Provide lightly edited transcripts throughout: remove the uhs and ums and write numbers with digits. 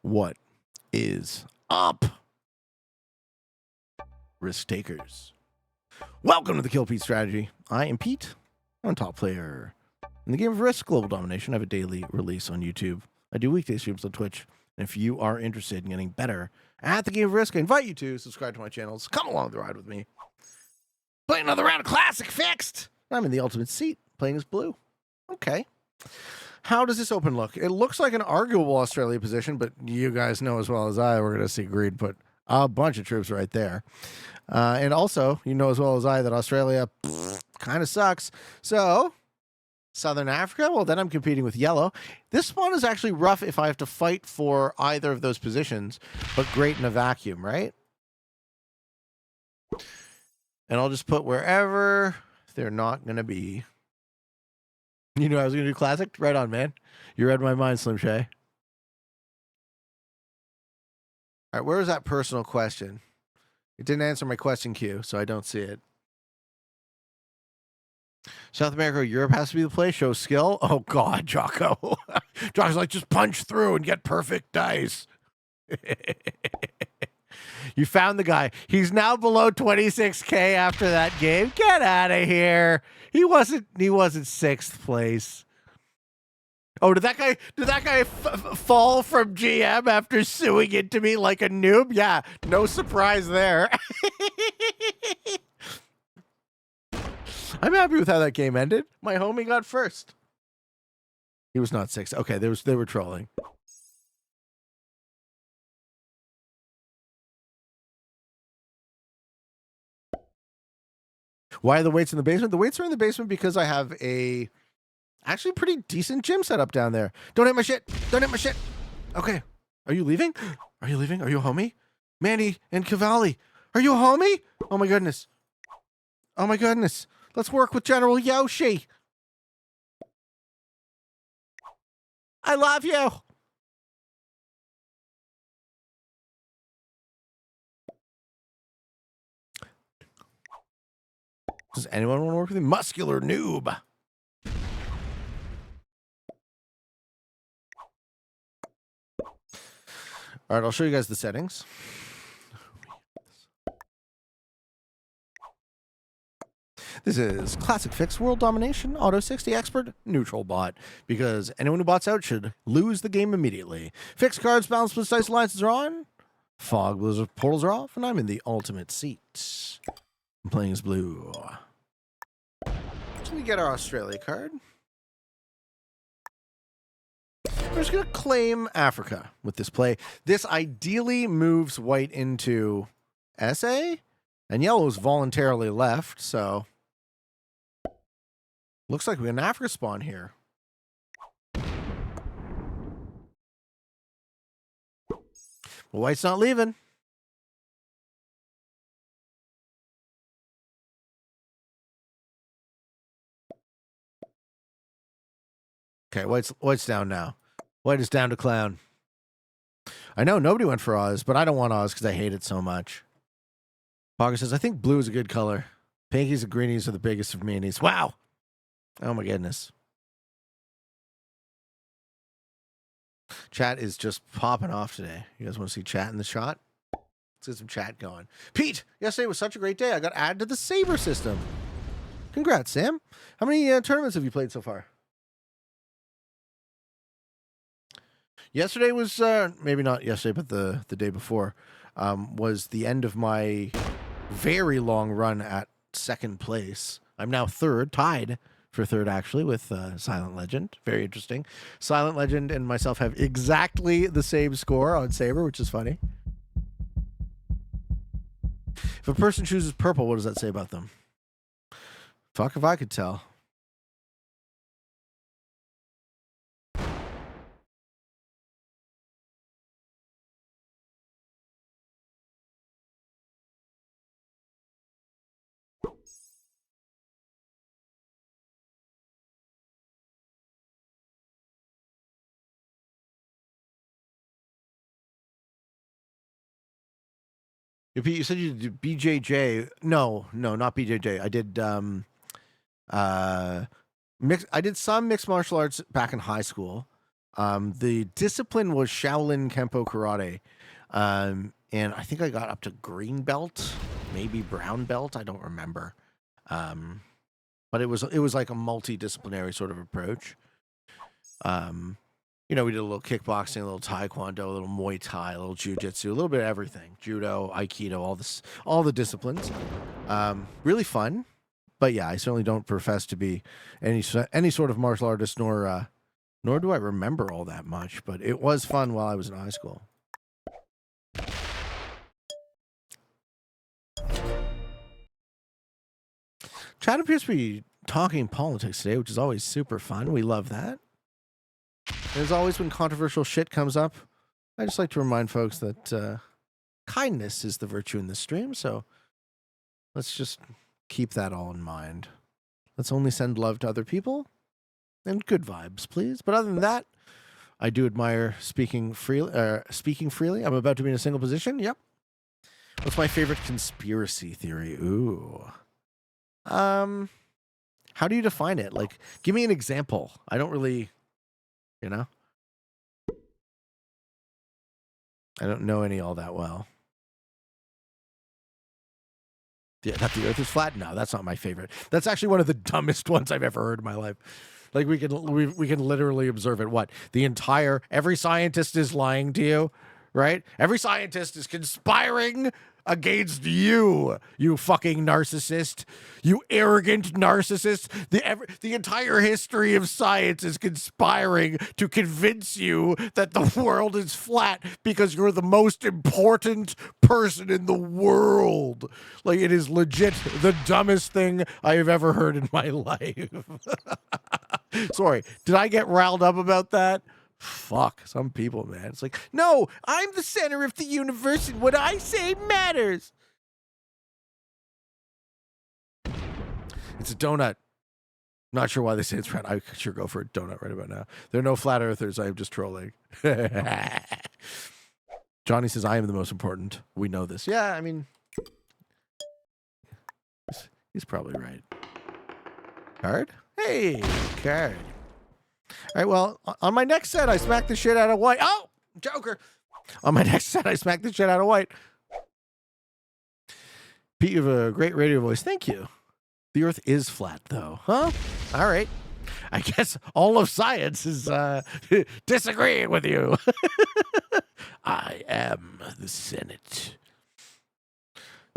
What is up, risk takers? Welcome to the Kill Pete strategy. I am Pete. I'm a top player in the game of Risk Global Domination. I have a daily release on YouTube. I do weekday streams on Twitch. And if you are interested in getting better at the game of Risk, I invite you to subscribe to my channels. Come along the ride with me. Play another round of Classic Fixed. I'm in the ultimate seat, playing as blue. Okay. How does this open look? It looks like an arguable Australia position, but you guys know as well as I, we're going to see Greed put a bunch of troops right there. And also, you know as well as I that Australia kind of sucks. So, Southern Africa, well, then I'm competing with yellow. This spawn is actually rough if I have to fight for either of those positions, but great in a vacuum, right? And I'll just put wherever they're not going to be. You knew I was going to do Classic? Right on, man. You read my mind, Slim Shay. All right, where is that personal question? It didn't answer my question queue, so I don't see it. South America or Europe has to be the play. Show skill. Oh, God, Jocko. Jocko's like, just punch through and get perfect dice. You found the guy. He's now below 26K after that game. Get out of here. He wasn't sixth place. Oh, did that guy fall from GM after suing into me like a noob? Yeah, no surprise there. I'm happy with how that game ended. My homie got first. He was not sixth. Okay, they were trolling. Why are the weights in the basement? The weights are in the basement because I have a actually pretty decent gym set up down there. Don't hit my shit. Don't hit my shit. Okay. Are you leaving? Are you leaving? Are you a homie? Mandy and Cavalli. Are you a homie? Oh my goodness. Oh my goodness. Let's work with General Yoshi. I love you. Does anyone want to work with me? Muscular noob. All right, I'll show you guys the settings. This is Classic Fix, World Domination, Auto 60 Expert, Neutral Bot, because anyone who bots out should lose the game immediately. Fix cards, balance, split dice, alliances are on. Fog, blizzard, portals are off, and I'm in the ultimate seat. I'm playing as blue. So we get our Australia card. We're just going to claim Africa with this play. This ideally moves white into SA, and yellow is voluntarily left, so looks like we have an Africa spawn here. Well, white's not leaving. Okay, white's down now. White is down to clown. I know nobody went for Oz, but I don't want Oz because I hate it so much. Parker says, I think blue is a good color. Pinkies and greenies are the biggest of meanies. Wow. Oh my goodness. Chat is just popping off today. You guys want to see chat in the shot? Let's get some chat going. Pete, yesterday was such a great day. I got added to the Saber system. Congrats, Sam. How many tournaments have you played so far? Yesterday was, maybe not yesterday, but the day before, was the end of my very long run at second place. I'm now third, tied for third, actually, with Silent Legend. Very interesting. Silent Legend and myself have exactly the same score on Saber, which is funny. If a person chooses purple, what does that say about them? Fuck if I could tell. You said you did BJJ. No, not BJJ. I did I did some mixed martial arts back in high school. The discipline was Shaolin Kempo Karate. And I think I got up to green belt, maybe brown belt. I don't remember. But it was like a multidisciplinary sort of approach. We did a little kickboxing, a little taekwondo, a little Muay Thai, a little jujitsu, a little bit of everything. Judo, Aikido, all the disciplines. Really fun. But yeah, I certainly don't profess to be any sort of martial artist, nor do I remember all that much. But it was fun while I was in high school. Chad appears to be talking politics today, which is always super fun. We love that. And as always, when controversial shit comes up, I just like to remind folks that kindness is the virtue in this stream. So let's just keep that all in mind. Let's only send love to other people and good vibes, please. But other than that, I do admire speaking freely. I'm about to be in a single position. Yep. What's my favorite conspiracy theory? Ooh. How do you define it? Like, give me an example. I don't really, I don't know any all that well. Yeah, that the Earth is flat? No, that's not my favorite. That's actually one of the dumbest ones I've ever heard in my life. Like, we can literally observe it. What? Every scientist is lying to you, right? Every scientist is conspiring against you, you fucking narcissist, you arrogant narcissist. The entire history of science is conspiring to convince you that the world is flat because you're the most important person in the world. Like, it is legit the dumbest thing I have ever heard in my life. Sorry, did I get riled up about that? Fuck, some people, man. It's like, no, I'm the center of the universe, and what I say matters. It's a donut. Not sure why they say it's round. I could sure go for a donut right about now. There are no flat earthers. I am just trolling. Johnny says, I am the most important. We know this. Yeah, I mean, he's probably right. Card? Hey, card. All right, well, on my next set, I smacked the shit out of white. Oh, Joker. On my next set, I smacked the shit out of white. Pete, you have a great radio voice. Thank you. The Earth is flat, though. Huh? All right. I guess all of science is disagreeing with you. I am the Senate.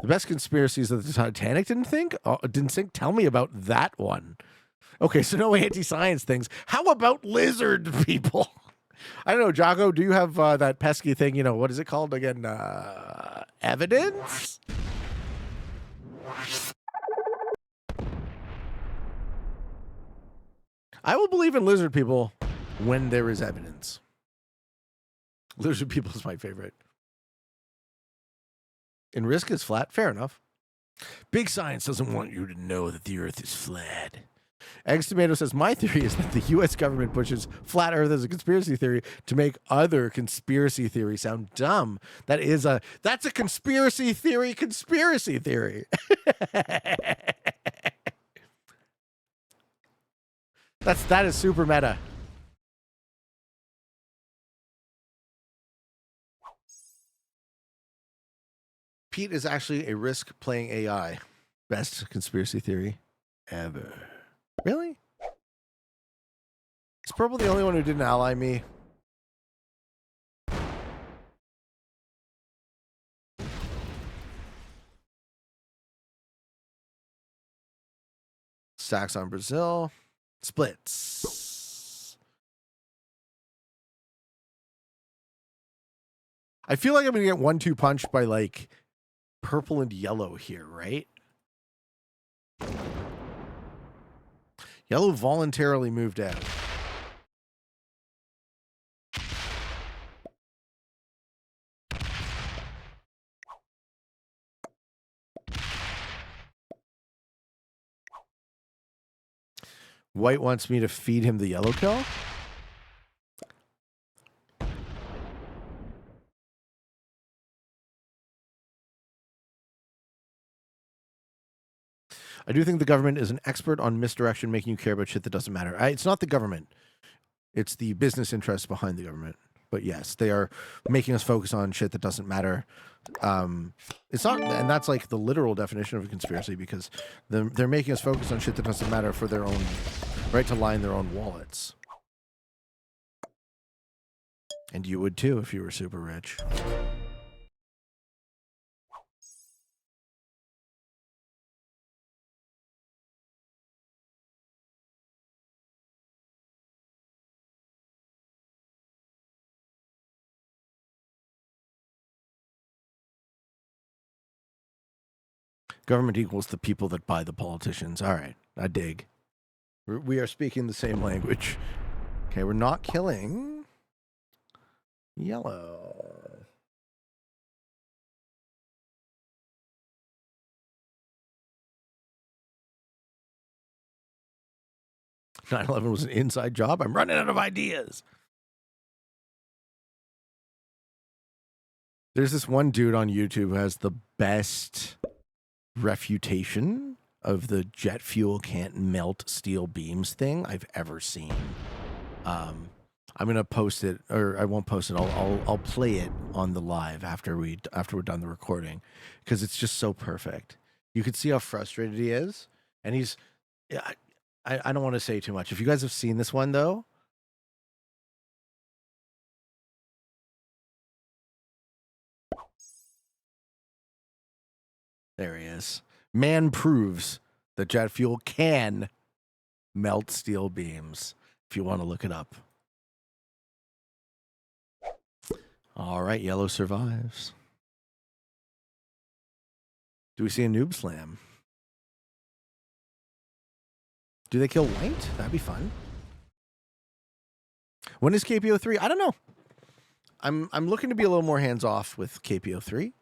The best conspiracies that the Titanic didn't sink? Tell me about that one. Okay, so no anti-science things. How about lizard people? I don't know, Jago, do you have that pesky thing, what is it called again? Evidence? I will believe in lizard people when there is evidence. Lizard people is my favorite. And Risk is flat, fair enough. Big science doesn't want you to know that the Earth is flat. Eggs Tomato says, my theory is that the U.S. government pushes flat Earth as a conspiracy theory to make other conspiracy theories sound dumb. That's a conspiracy theory. That is super meta. Pete is actually a Risk playing AI. Best conspiracy theory ever. Really? Is Purple the only one who didn't ally me? Stacks on Brazil. Splits. I feel like I'm going to get 1-2 punched by, like, purple and yellow here, right? Yellow voluntarily moved out. White wants me to feed him the yellow kill. I do think the government is an expert on misdirection, making you care about shit that doesn't matter. It's not the government. It's the business interests behind the government. But yes, they are making us focus on shit that doesn't matter. It's not, and that's like the literal definition of a conspiracy, because they're making us focus on shit that doesn't matter for their own, right, to line their own wallets. And you would too if you were super rich. Government equals the people that buy the politicians. All right, I dig. We are speaking the same language. Okay, we're not killing yellow. "9/11 was an inside job. I'm running out of ideas." There's this one dude on YouTube who has the best refutation of the jet fuel can't melt steel beams thing I've ever seen. I'm gonna post it, or I won't post it. I'll play it on the live after we're done the recording, because it's just so perfect. You can see how frustrated he is, and he's. I don't want to say too much. If you guys have seen this one though, there he is. Man proves that jet fuel can melt steel beams. If you want to look it up. All right, yellow survives. Do we see a noob slam? Do they kill white? That'd be fun. When is KPO 3? I don't know. I'm looking to be a little more hands off with KPO 3.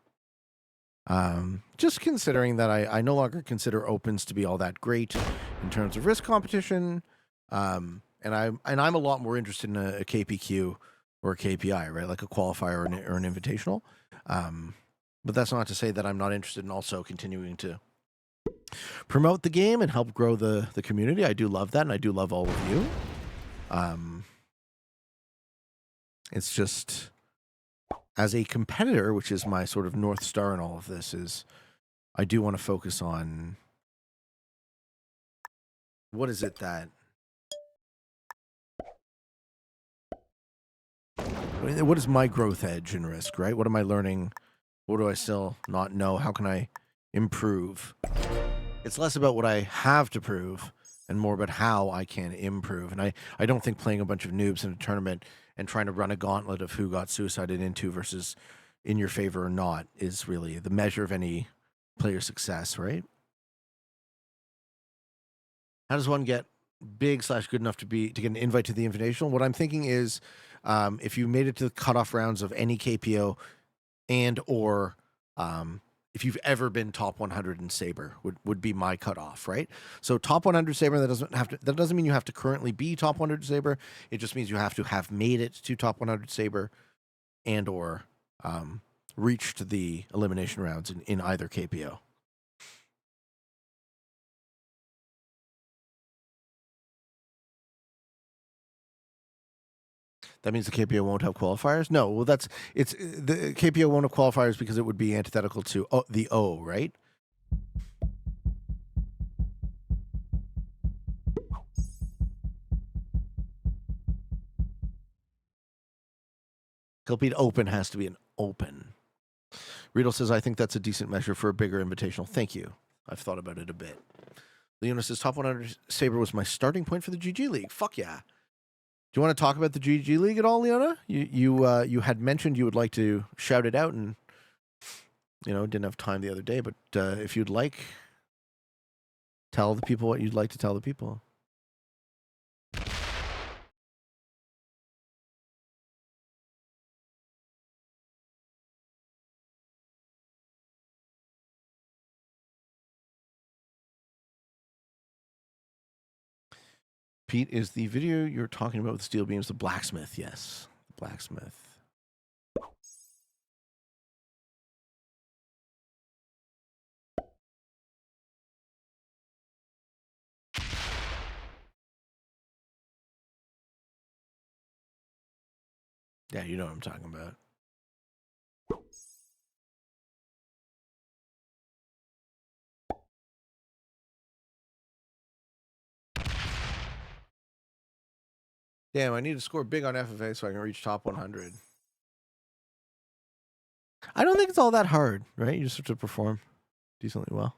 Just considering that I no longer consider opens to be all that great in terms of risk competition. And I'm a lot more interested in a KPQ or a KPI, right? Like a qualifier or an invitational. But that's not to say that I'm not interested in also continuing to promote the game and help grow the community. I do love that, and I do love all of you. It's just, as a competitor, which is my sort of North Star in all of this, is I do want to focus on what is it that... what is my growth edge in risk, right? What am I learning? What do I still not know? How can I improve? It's less about what I have to prove and more about how I can improve. And I don't think playing a bunch of noobs in a tournament and trying to run a gauntlet of who got suicided into versus in your favor or not is really the measure of any player success, right? How does one get big/good enough to get an invite to the Invitational? What I'm thinking is, if you made it to the cutoff rounds of any KPO, and or if you've ever been top 100 in Saber, would be my cutoff, right? So top 100 Saber, that doesn't mean you have to currently be top 100 Saber. It just means you have to have made it to top 100 Saber, and or reached the elimination rounds in either KPO. That means the KPO won't have qualifiers? No, well, the KPO won't have qualifiers because it would be antithetical to the O, right? Complete open has to be an open. Riedel says, I think that's a decent measure for a bigger invitational. Thank you. I've thought about it a bit. Leona says, top 100 Saber was my starting point for the GG League. Fuck yeah. Do you want to talk about the GG League at all, Leona? You had mentioned you would like to shout it out, and didn't have time the other day. But if you'd like, tell the people what you'd like to tell the people. Pete, is the video you're talking about with steel beams the blacksmith? Yes, the blacksmith. Yeah, you know what I'm talking about. Damn, I need to score big on FFA so I can reach top 100. I don't think it's all that hard, right? You just have to perform decently well.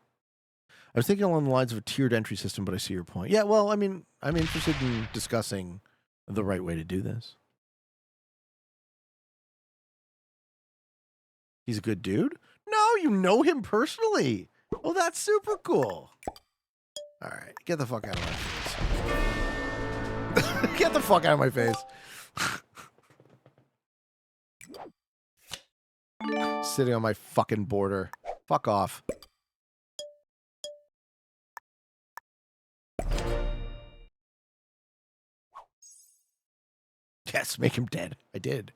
I was thinking along the lines of a tiered entry system, but I see your point. Yeah, well, I mean, I'm interested in discussing the right way to do this. He's a good dude? No, you know him personally. Oh, that's super cool. All right, get the fuck out of my face. Get the fuck out of my face. Sitting on my fucking border. Fuck off. Yes, make him dead. I did.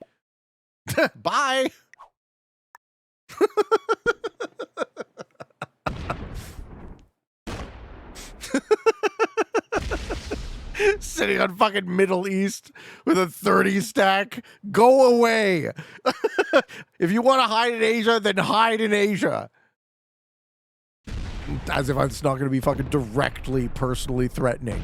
Bye. Sitting on fucking Middle East with a 30 stack. Go away. If you want to hide in Asia, then hide in Asia. As if it's not going to be fucking directly, personally threatening.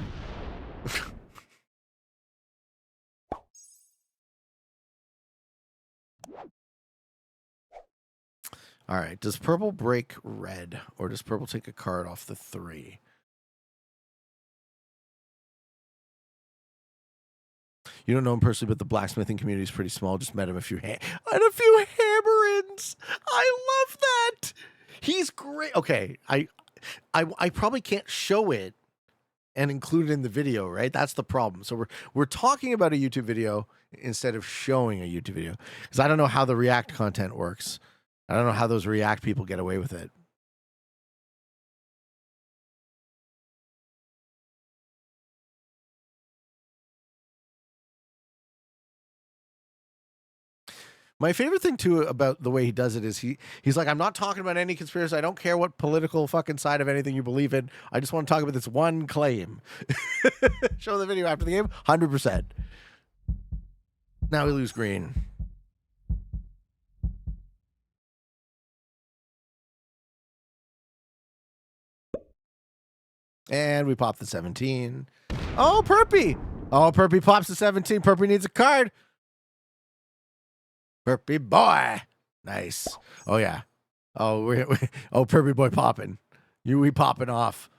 All right. Does purple break red, or does purple take a card off the 3? You don't know him personally, but the blacksmithing community is pretty small. Just met him a few and a few hammer-ins. I love that. He's great. Okay, I probably can't show it and include it in the video, right? That's the problem. So we're talking about a YouTube video instead of showing a YouTube video because I don't know how the React content works. I don't know how those React people get away with it. My favorite thing too about the way he does it is he's like, I'm not talking about any conspiracy. I don't care what political fucking side of anything you believe in. I just want to talk about this one claim. Show the video after the game, 100%. Now we lose green. And we pop the 17. Oh, Perpy. Oh, Perpy pops the 17. Perpy needs a card. Perpy boy. Nice. Oh, yeah. Oh, oh, Perpy boy popping. We popping off.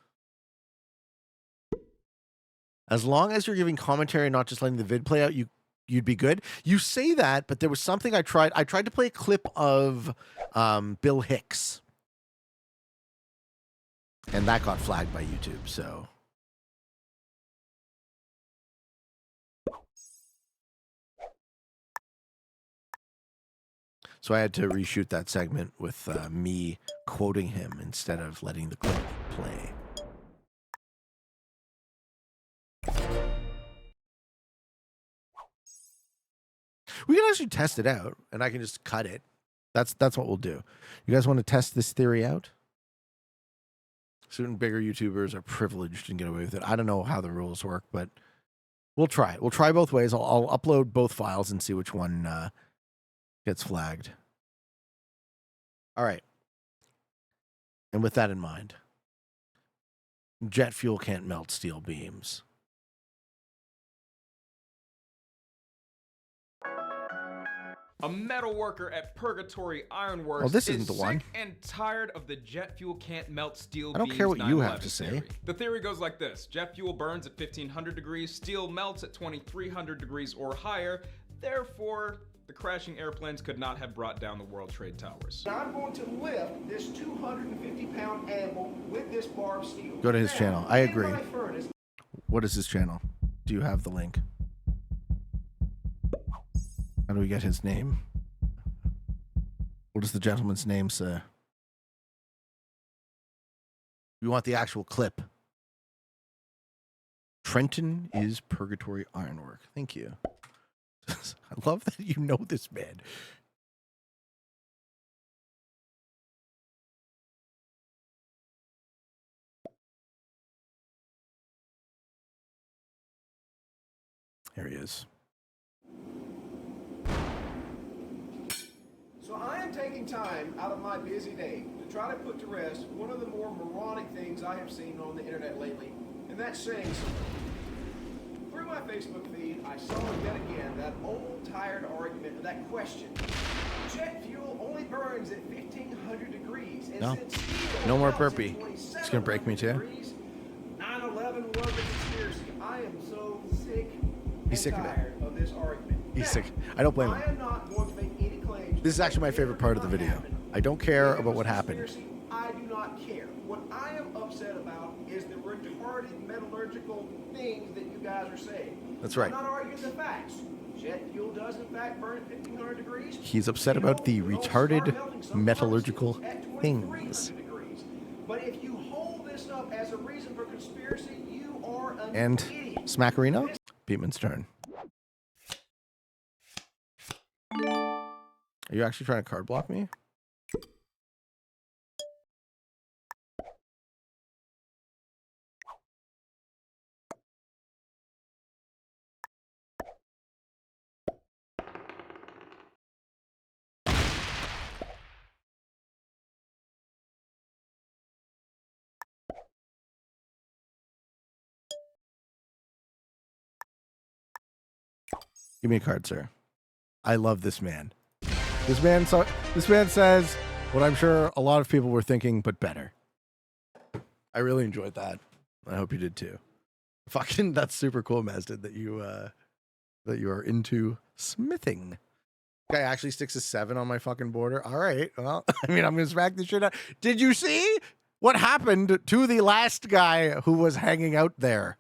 As long as you're giving commentary and not just letting the vid play out, you'd be good. You say that, but there was something I tried. I tried to play a clip of Bill Hicks. And that got flagged by YouTube, so. So I had to reshoot that segment with me quoting him instead of letting the clip play. We can actually test it out, and I can just cut it. That's what we'll do. You guys want to test this theory out? Certain bigger YouTubers are privileged and get away with it. I don't know how the rules work, but we'll try it. We'll try both ways. I'll upload both files and see which one gets flagged. All right. And with that in mind, jet fuel can't melt steel beams. A metal worker at Purgatory Ironworks oh, this isn't the one. Sick and tired of the jet fuel can't melt steel beams. I don't care what you have to say. Theory. The theory goes like this. Jet fuel burns at 1500 degrees, steel melts at 2300 degrees or higher. Therefore, the crashing airplanes could not have brought down the World Trade Towers. Now I'm going to lift this 250-pound animal with this bar of steel. Go to his channel. I agree. Furnace, what is his channel? Do you have the link? How do we get his name? What is the gentleman's name, sir? We want the actual clip. Trenton is Purgatory Ironwork. Thank you. I love that you know this man. Here he is. So I am taking time out of my busy day to try to put to rest one of the more moronic things I have seen on the internet lately, and that's saying something. Through my Facebook feed, I saw yet again that old tired argument, that question. Jet fuel only burns at 1,500 degrees. And No. since steel No more melts at burpee. 2,700 It's gonna break me too. degrees, 9/11 was a conspiracy. I am so sick He's and sick of it. tired of this argument. He's Now, sick. I don't blame him. I am not going to make any claims. This is actually my favorite part of the video. I don't care about what happened. Conspiracy, I do not care. What I am upset about is the retarded metallurgical things that you guys are saying. That's right. I'm not arguing the facts. Jet fuel does in fact burn at 1,500 degrees. He's upset about the retarded metallurgical things. Degrees. But if you hold this up as a reason for conspiracy, you are an And idiot. Smackarino? Beatman's turn. Are you actually trying to card block me? Give me a card, sir. I love this man. This man says what I'm sure a lot of people were thinking, but better. I really enjoyed that. I hope you did too. Fucking, that's super cool, Mazdid, that you are into smithing. Guy actually sticks a 7 on my fucking border. All right. Well, I mean, I'm gonna smack this shit out. Did you see what happened to the last guy who was hanging out there?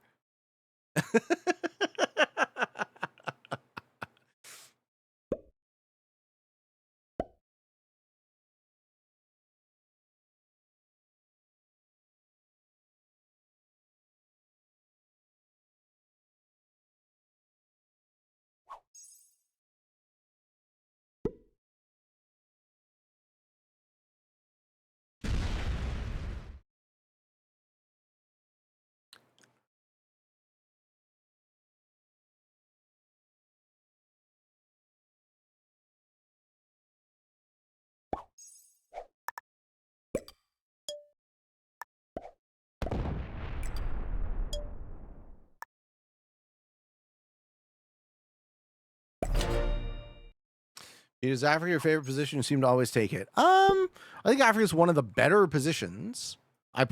Is Africa your favorite position? You seem to always take it. I think Africa is one of the better positions.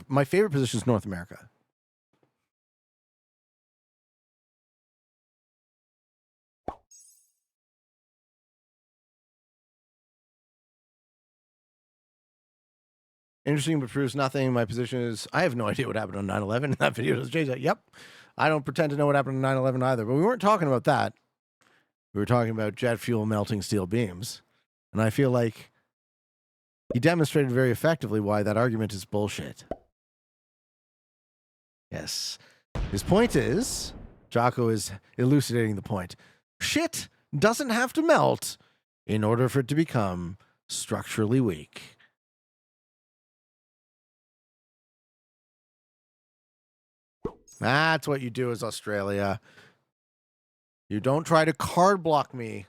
My favorite position is North America. Interesting, but proves nothing. My position is I have no idea what happened on 9/11. That video doesn't change that. Yep. I don't pretend to know what happened on 9/11 either, but we weren't talking about that. We were talking about jet fuel melting steel beams. And I feel like he demonstrated very effectively why that argument is bullshit. Yes. His point is, Jocko is elucidating the point. Shit doesn't have to melt in order for it to become structurally weak. That's what you do as Australia. You don't try to card block me.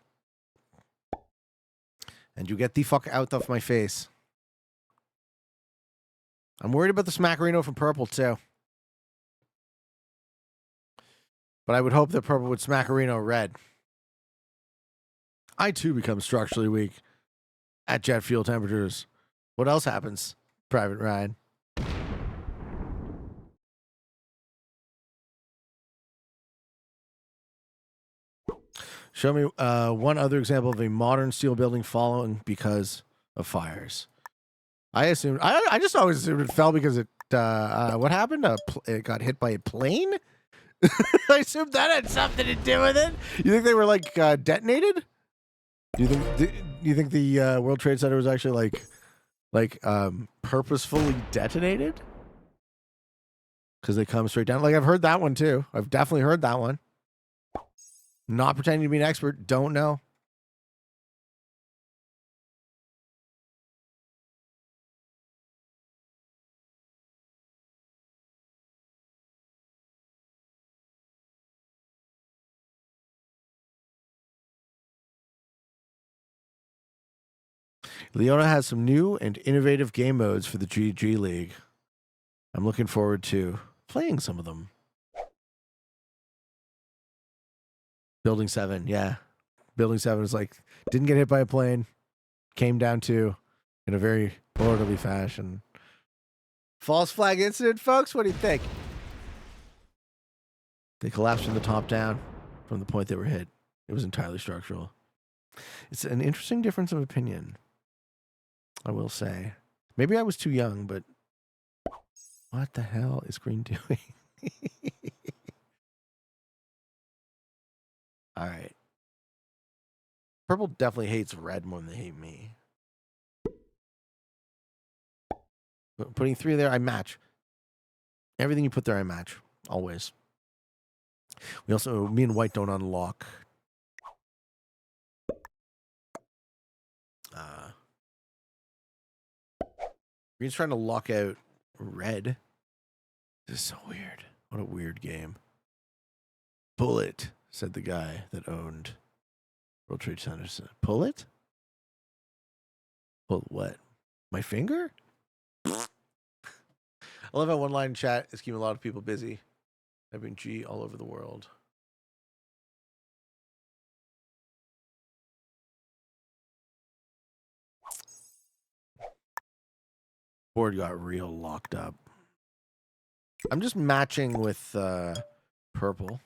And you get the fuck out of my face. I'm worried about the Smackarino from purple, too. But I would hope that purple would Smackarino red. I, too, become structurally weak at jet fuel temperatures. What else happens, Private Ryan? Show me one other example of a modern steel building falling because of fires. I assumed. I just always assumed it fell because it. What happened? It got hit by a plane. I assumed that had something to do with it. You think they were like detonated? Do you think the World Trade Center was actually like purposefully detonated? Because they come straight down. Like I've heard that one too. I've definitely heard that one. Not pretending to be an expert. Don't know. Leona has some new and innovative game modes for the GG League. I'm looking forward to playing some of them. Building 7, yeah. Building 7 is like, didn't get hit by a plane, came down to in a very orderly fashion. False flag incident, folks? What do you think? They collapsed from the top down from the point they were hit. It was entirely structural. It's an interesting difference of opinion, I will say. Maybe I was too young, but what the hell is green doing? All right. Purple definitely hates red more than they hate me. Putting 3 there, I match. Everything you put there, I match. Always. We also, me and white don't unlock. Green's trying to lock out red. This is so weird. What a weird game. Pull it, said the guy that owned World Trade Center. Pull it? Pull what? My finger? I love how one line chat is keeping a lot of people busy. Typing G all over the world. Board got real locked up. I'm just matching with purple.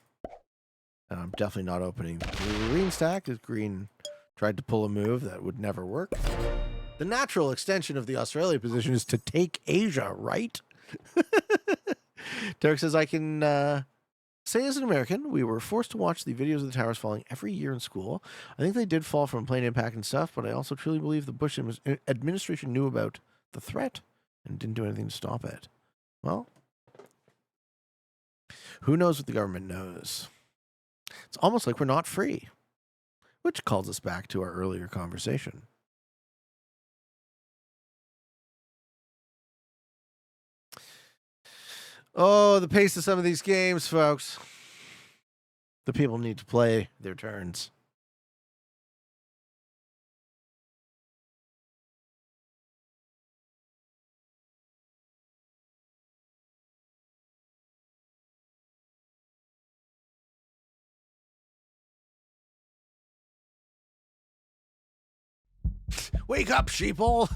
And I'm definitely not opening the green stack, because green tried to pull a move that would never work. The natural extension of the Australia position is to take Asia, right? Derek says, I can say as an American, we were forced to watch the videos of the towers falling every year in school. I think they did fall from plane impact and stuff, but I also truly believe the Bush administration knew about the threat and didn't do anything to stop it. Well, who knows what the government knows? It's almost like we're not free, which calls us back to our earlier conversation. Oh, the pace of some of these games, folks. The people need to play their turns. Wake up, sheeple!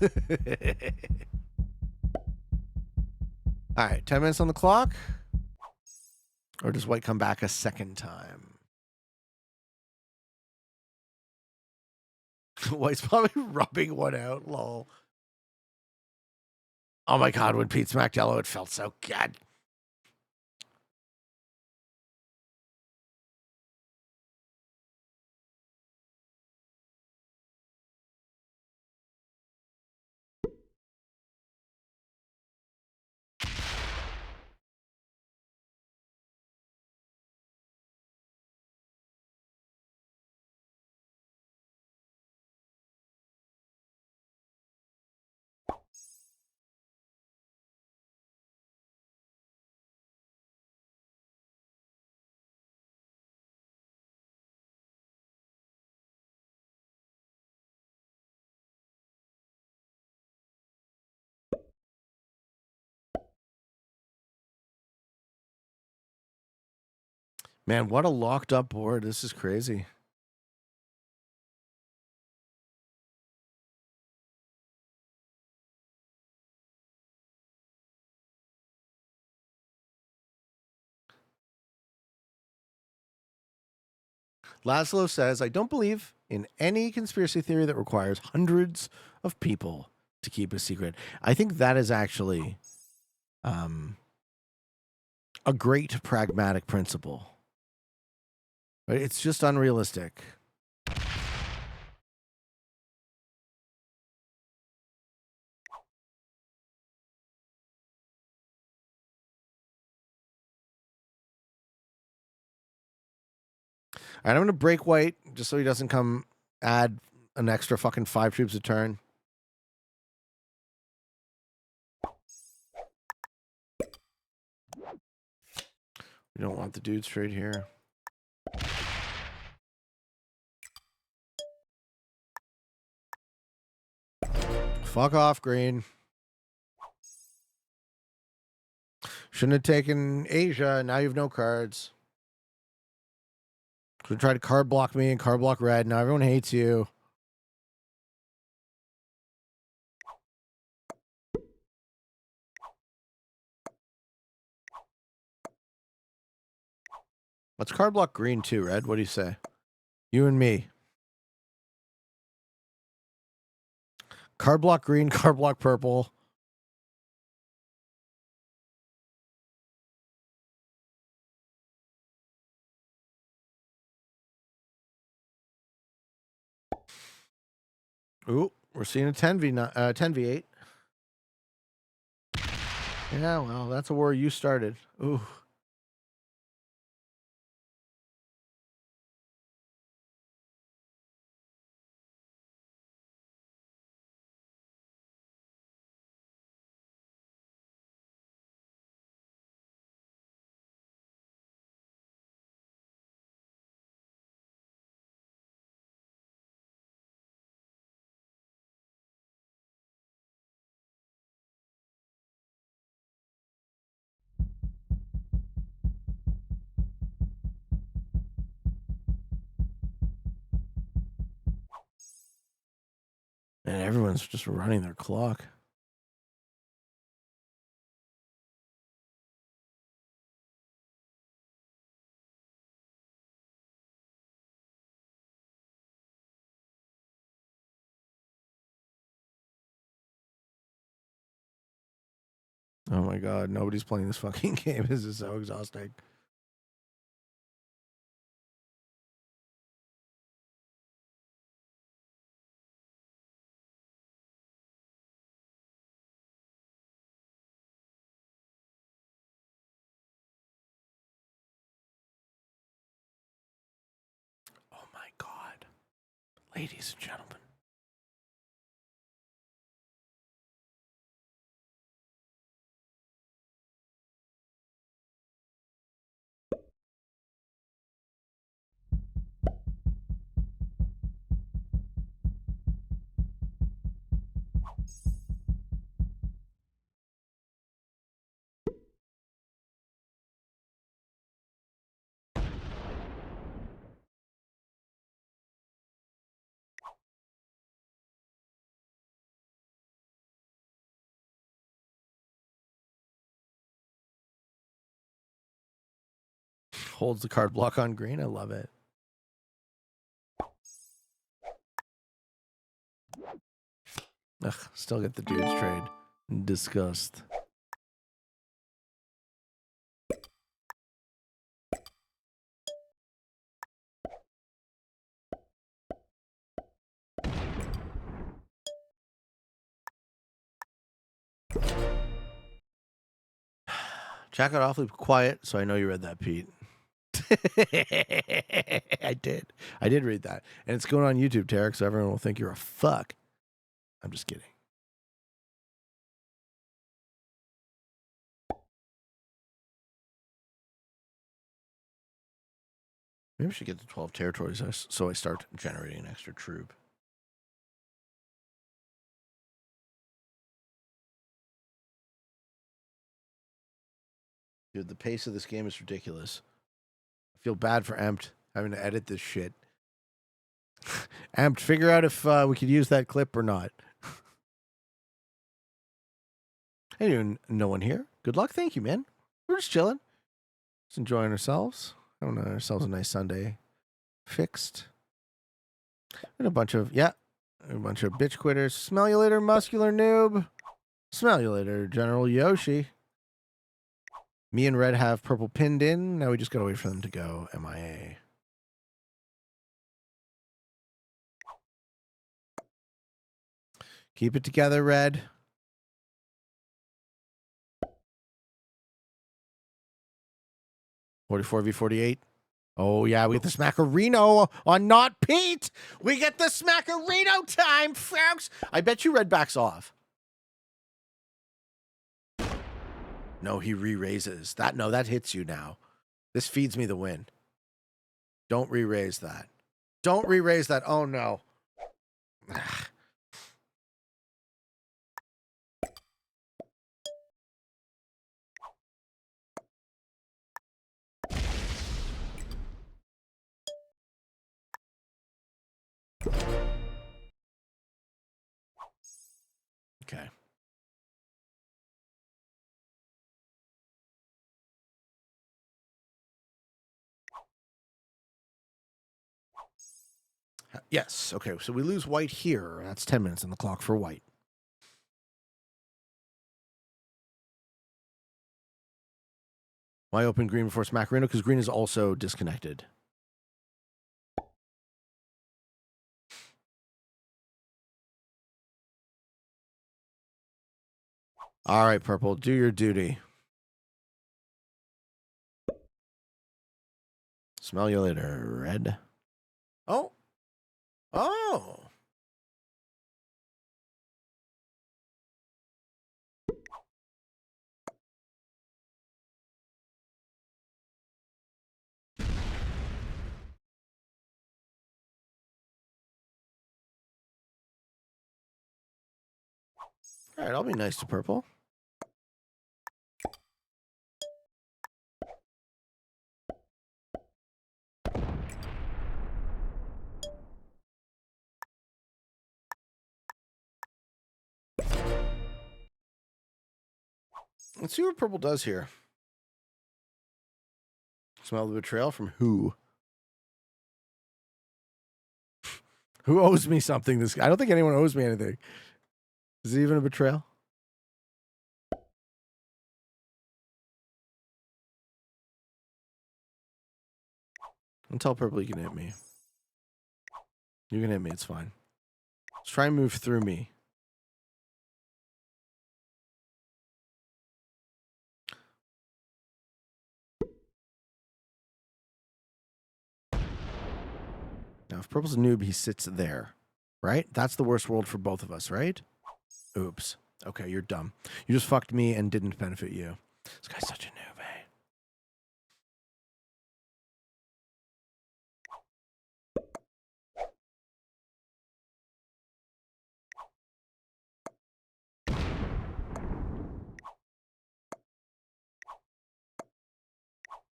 All right, 10 minutes on the clock. Or does white come back a second time? White's probably rubbing one out, lol. Oh my god, when Pete smacked yellow, it felt so good. Man, what a locked up board. This is crazy. Laszlo says, I don't believe in any conspiracy theory that requires hundreds of people to keep a secret. I think that is actually a great pragmatic principle. Right? It's just unrealistic. All right, I'm going to break white just so he doesn't come add an extra fucking 5 troops a turn. We don't want the dude straight here. Fuck off, green. Shouldn't have taken Asia. Now you have no cards. Should have tried to card block me and card block red. Now everyone hates you. Let's card block green too, red. What do you say? You and me. Card block green, card block purple. Ooh, we're seeing a 10v8. Yeah, well, that's a war you started. Ooh. And everyone's just running their clock. Oh my god, nobody's playing this fucking game. This is so exhausting. Oh my god. Ladies and gentlemen. Holds the card block on green. I love it. Ugh, still get the dudes trade. Disgust. Jack got awfully quiet, so I know you read that, Pete. I did. I did read that. And it's going on YouTube, Tarek, so everyone will think you're a fuck. I'm just kidding. Maybe we should get to 12 territories so I start generating an extra troop. Dude, the pace of this game is ridiculous. I feel bad for Amped having to edit this shit. Amped, figure out if we could use that clip or not. Hey, no one here. Good luck. Thank you, man. We're just chilling. Just enjoying ourselves. Having ourselves a nice Sunday fixed. And a bunch of bitch quitters. Smell you later, muscular noob. Smell you later, General Yoshi. Me and Red have purple pinned in. Now we just gotta wait for them to go MIA. Keep it together, Red. (44v48). Oh, yeah, we get the Smackarino on Not Pete. We get the Smackarino time, folks. I bet you Red backs off. No, he re-raises. That hits you now. This feeds me the win. Don't re-raise that. Don't re-raise that. Oh, no. Okay. Yes. Okay. So we lose white here. That's 10 minutes on the clock for white. Why open green before Smackarino? Because green is also disconnected. All right, purple. Do your duty. Smell you later, red. Oh. Oh. All right, I'll be nice to purple. Let's see what purple does here. Smell the betrayal from who? Who owes me something? I don't think anyone owes me anything. Is it even a betrayal? Don't tell purple you can hit me. You can hit me. It's fine. Let's try and move through me. Now, if purple's a noob, he sits there, right? That's the worst world for both of us, right? Oops. Okay, you're dumb. You just fucked me and didn't benefit you. This guy's such a noob, eh?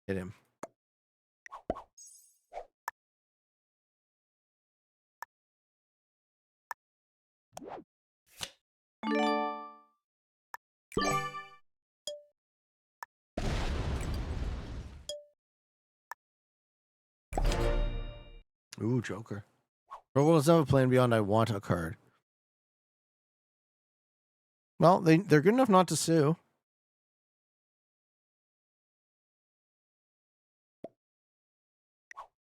Hit him. Ooh, Joker. Purple doesn't have a plan beyond I want a card. Well, they're good enough not to sue.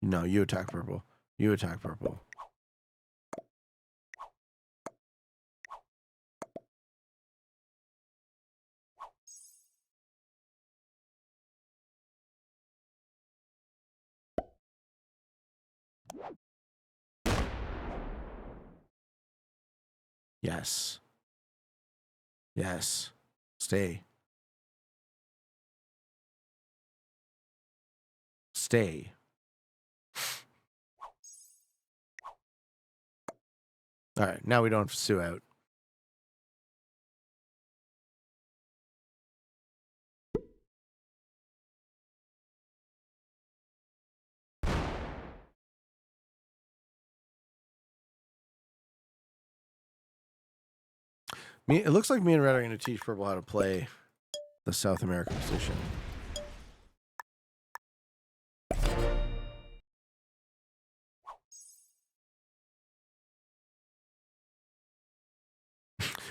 No, you attack purple. You attack purple. Yes. Yes. Stay. Stay. All right, now we don't have to sue out. It looks like me and Red are going to teach purple how to play the South American position.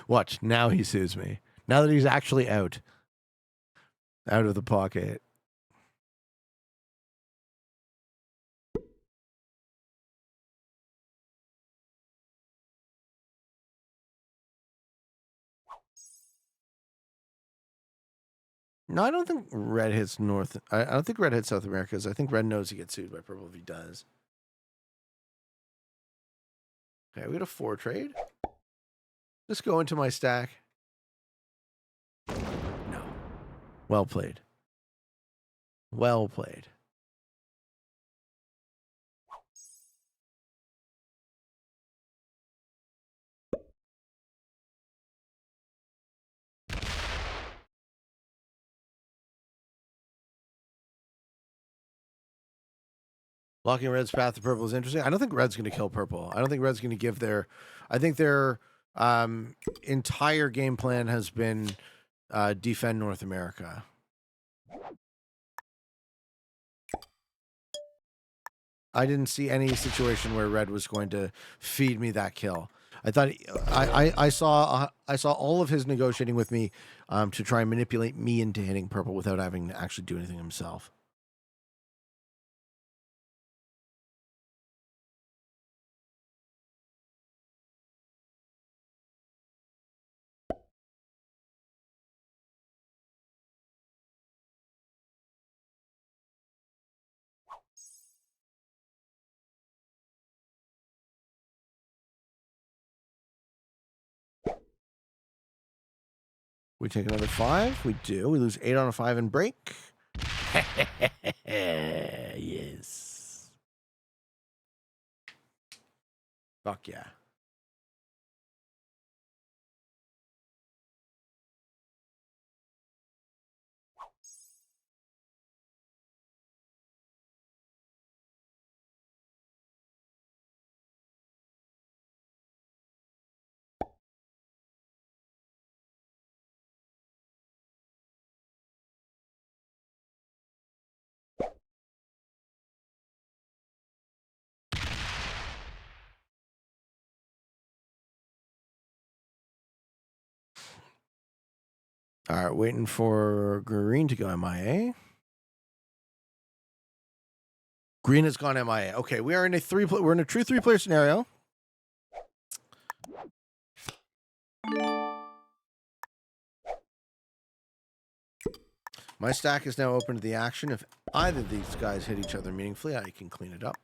Watch, now he sues me. Now that he's actually out of the pocket. No, I don't think red hits North. I don't think red hits South America because I think red knows he gets sued by purple if he does. Okay, we got a 4 trade. Let's go into my stack. No. Well played. Well played. Blocking red's path to purple is interesting. I don't think red's going to kill purple. I don't think red's going to give their... I think they're entire game plan has been defend North America. I didn't see any situation where red was going to feed me that kill. I thought I saw all of his negotiating with me to try and manipulate me into hitting purple without having to actually do anything himself. We take another 5. We do. We lose 8 on a 5 and break. Yes. Fuck yeah. All right, waiting for green to go MIA. Green has gone MIA. Okay, we are in a we're in a true 3-player scenario. My stack is now open to the action. If either of these guys hit each other meaningfully, I can clean it up.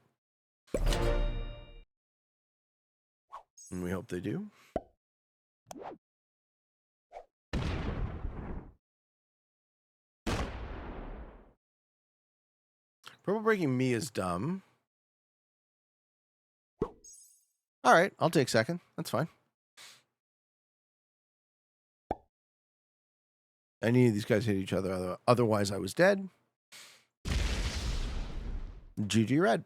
And we hope they do. Purple breaking me is dumb. All right, I'll take second. That's fine. Any of these guys hit each other, otherwise I was dead. GG red.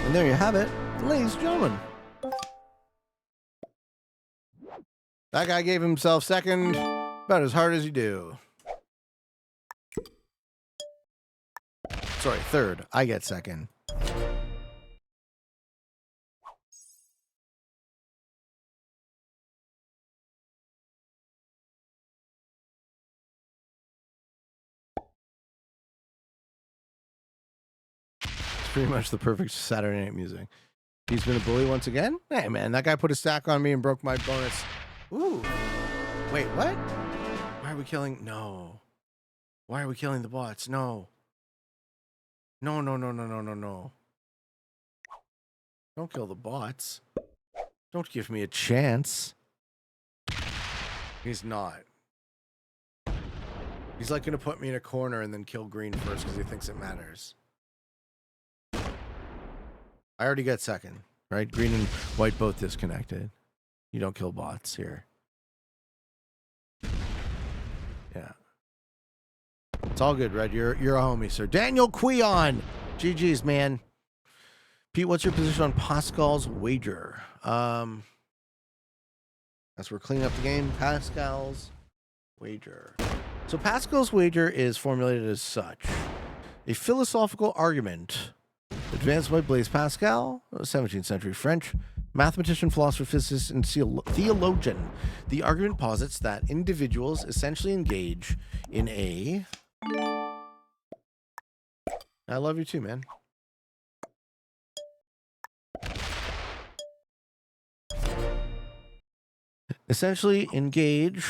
And there you have it, ladies and gentlemen. That guy gave himself second about as hard as you do. Sorry, third. I get second. Pretty much the perfect Saturday night music. He's been a bully once again? Hey, man, that guy put a stack on me and broke my bonus. Ooh. Wait, what? Why are we killing? No. Why are we killing the bots? No. No, no, no, no, no, no, no. Don't kill the bots. Don't give me a chance. He's not. He's like going to put me in a corner and then kill green first because he thinks it matters. I already got second, right? Green and white both disconnected. You don't kill bots here. Yeah. It's all good, Red. You're a homie, sir. Daniel Queon. GG's, man. Pete, what's your position on Pascal's wager? As we're cleaning up the game, Pascal's wager. So Pascal's wager is formulated as such. A philosophical argument advanced by Blaise Pascal, 17th century French mathematician, philosopher, physicist, and theologian. The argument posits that individuals essentially engage in a... I love you too, man. Essentially engage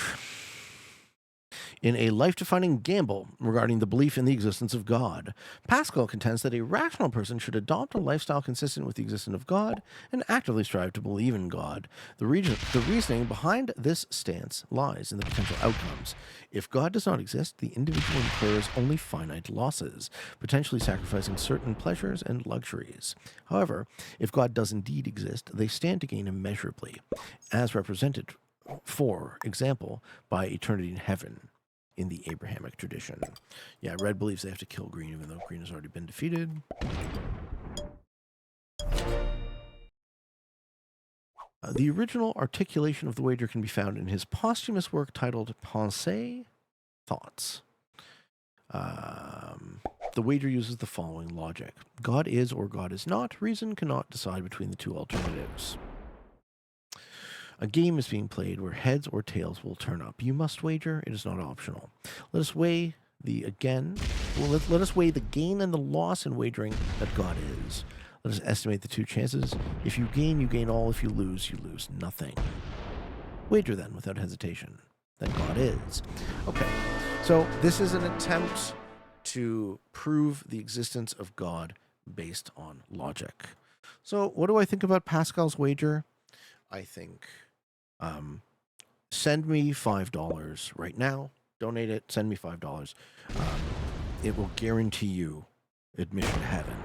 in a life-defining gamble regarding the belief in the existence of God. Pascal contends that a rational person should adopt a lifestyle consistent with the existence of God and actively strive to believe in God. The reasoning behind this stance lies in the potential outcomes. If God does not exist, the individual incurs only finite losses, potentially sacrificing certain pleasures and luxuries. However, if God does indeed exist, they stand to gain immeasurably, as represented, for example, by eternity in heaven in the Abrahamic tradition. Yeah, Red believes they have to kill Green, even though Green has already been defeated. The original articulation of the wager can be found in his posthumous work titled Pensées, Thoughts. The wager uses the following logic. God is or God is not. Reason cannot decide between the two alternatives. A game is being played where heads or tails will turn up. You must wager. It is not optional. Let us weigh let us weigh the gain and the loss in wagering that God is. Let us estimate the two chances. If you gain all. If you lose nothing. Wager then, without hesitation, that God is. Okay, so this is an attempt to prove the existence of God based on logic. So what do I think about Pascal's wager? I think send me $5 right now. Donate it. Send me $5. It will guarantee you admission to heaven.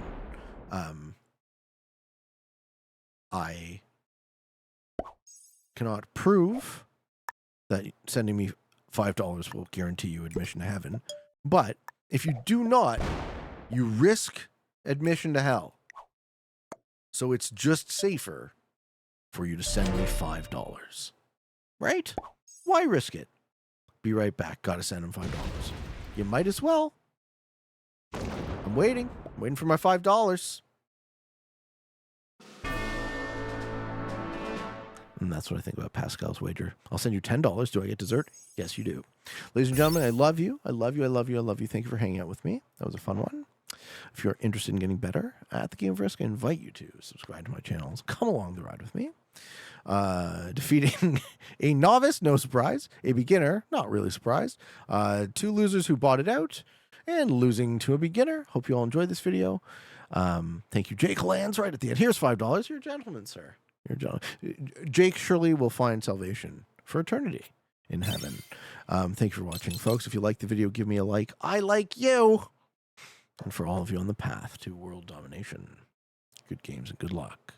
I cannot prove that sending me $5 will guarantee you admission to heaven. But if you do not, you risk admission to hell. So it's just safer for you to send me $5. Right? Why risk it? Be right back. Gotta send him $5. You might as well. I'm waiting for my $5. And that's what I think about Pascal's wager. I'll send you $10. Do I get dessert? Yes, you do. Ladies and gentlemen, I love you. I love you. I love you. I love you. Thank you for hanging out with me. That was a fun one. If you're interested in getting better at the game of Risk, I invite you to subscribe to my channels. Come along the ride with me. Defeating a novice, no surprise. A beginner, not really surprised. 2 losers who bought it out. And losing to a beginner. Hope you all enjoyed this video. Thank you, Jake Lands, right at the end. Here's $5. You're a gentleman, sir. Jake surely will find salvation for eternity in heaven. Thank you for watching, folks. If you liked the video, give me a like. I like you. And for all of you on the path to world domination, good games and good luck.